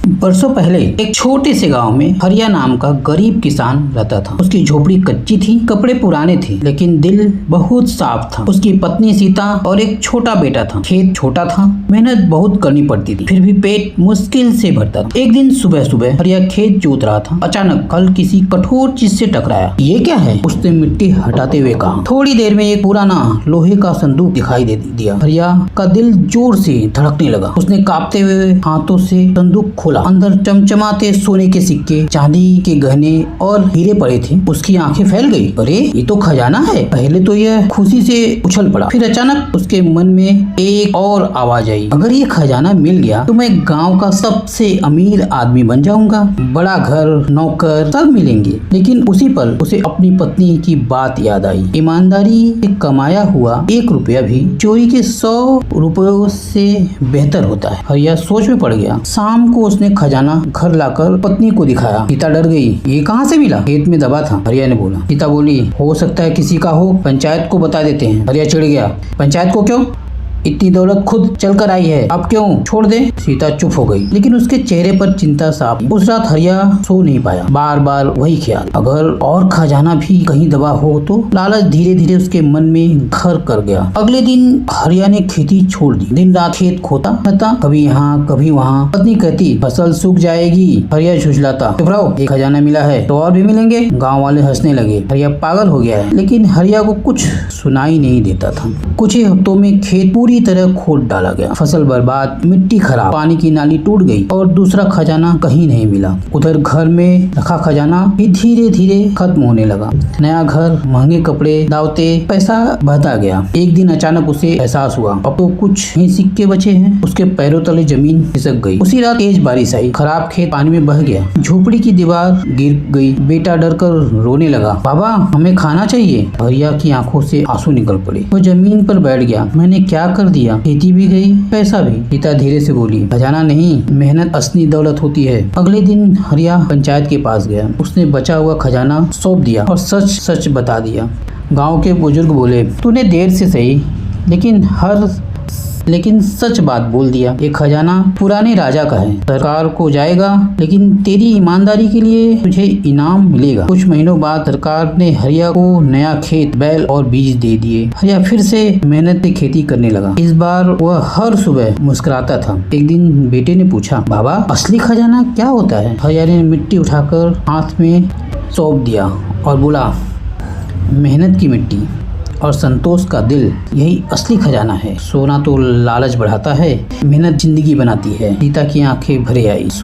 बरसों पहले एक छोटे से गांव में हरिया नाम का गरीब किसान रहता था। उसकी झोपड़ी कच्ची थी, कपड़े पुराने थे, लेकिन दिल बहुत साफ था। उसकी पत्नी सीता और एक छोटा बेटा था। खेत छोटा था, मेहनत बहुत करनी पड़ती थी, फिर भी पेट मुश्किल से भरता था। एक दिन सुबह सुबह हरिया खेत जोत रहा था। अचानक कल किसी कठोर चीज से टकराया। ये क्या है? उसने मिट्टी हटाते हुए कहा। थोड़ी देर में एक पुराना लोहे का संदूक दिखाई दे दिया। हरिया का दिल जोर से धड़कने लगा। उसने कांपते हुए हाथों से संदूक खोला। अंदर चमचमाते सोने के सिक्के, चांदी के गहने और हीरे पड़े थे। उसकी आंखें फैल गई। अरे ये तो खजाना है। पहले तो यह खुशी से उछल पड़ा, फिर अचानक उसके मन में एक और आवाज आई। अगर ये खजाना मिल गया तो मैं गांव का सबसे अमीर आदमी बन जाऊंगा। बड़ा घर, नौकर सब मिलेंगे। लेकिन उसी पल उसे अपनी पत्नी की बात याद आई। ईमानदारी से कमाया हुआ 1 रुपया भी चोरी के 100 रुपयों से बेहतर होता है। हरिया सोच में पड़ गया। शाम को उसने खजाना घर लाकर पत्नी को दिखाया। सीता डर गई। ये कहाँ से मिला? खेत में दबा था, हरिया ने बोला। सीता बोली, हो सकता है किसी का हो, पंचायत को बता देते हैं। हरिया चिढ़ गया। पंचायत को क्यों? इतनी दौलत खुद चल कर आई है, अब क्यों छोड़ दे? सीता चुप हो गई, लेकिन उसके चेहरे पर चिंता साफ। उस रात हरिया सो नहीं पाया। बार बार वही ख्याल, अगर और खजाना भी कहीं दबा हो तो। लालच धीरे धीरे उसके मन में घर कर गया। अगले दिन हरिया ने खेती छोड़ दी। दिन रात खेत खोता रहता, कभी यहाँ कभी वहाँ। पत्नी कहती, फसल सूख जाएगी। हरिया झुझलाता, चुप रहो, एक खजाना मिला है तो और भी मिलेंगे। गाँव वाले हंसने लगे। हरिया पागल हो गया है। लेकिन हरिया को कुछ सुनाई नहीं देता था। कुछ ही हफ्तों में खेत पूरी तरह खोद डाला गया। फसल बर्बाद, मिट्टी खराब, पानी की नाली टूट गई और दूसरा खजाना कहीं नहीं मिला। उधर घर में रखा खजाना भी धीरे धीरे खत्म होने लगा। नया घर, महंगे कपड़े, दावते, पैसा बहता गया। एक दिन अचानक उसे एहसास हुआ, अब तो कुछ ही सिक्के बचे हैं। उसके पैरों तले जमीन खिसक गई। उसी रात तेज बारिश आई। खराब खेत पानी में बह गया। झोपड़ी की दीवार गिर गई। बेटा डर कर रोने लगा, बाबा हमें खाना चाहिए। हरिया की आंखों से आंसू निकल पड़े। वो जमीन पर बैठ गया। मैंने क्या कर दिया? खेती भी गई, पैसा भी। सीता धीरे से बोली, खजाना नहीं, मेहनत असली दौलत होती है। अगले दिन हरिया पंचायत के पास गया। उसने बचा हुआ खजाना सौंप दिया और सच सच बता दिया। गांव के बुजुर्ग बोले, तूने देर से सही लेकिन सच बात बोल दिया। ये खजाना पुराने राजा का है, सरकार को जाएगा, लेकिन तेरी ईमानदारी के लिए तुझे इनाम मिलेगा। कुछ महीनों बाद सरकार ने हरिया को नया खेत, बैल और बीज दे दिए। हरिया फिर से मेहनत से खेती करने लगा। इस बार वह हर सुबह मुस्कुराता था। एक दिन बेटे ने पूछा, बाबा असली खजाना क्या होता है? हरिया ने मिट्टी उठाकर हाथ में सौंप दिया और बोला, मेहनत की मिट्टी और संतोष का दिल, यही असली खजाना है। सोना तो लालच बढ़ाता है, मेहनत जिंदगी बनाती है। सीता की आंखें भरे आई।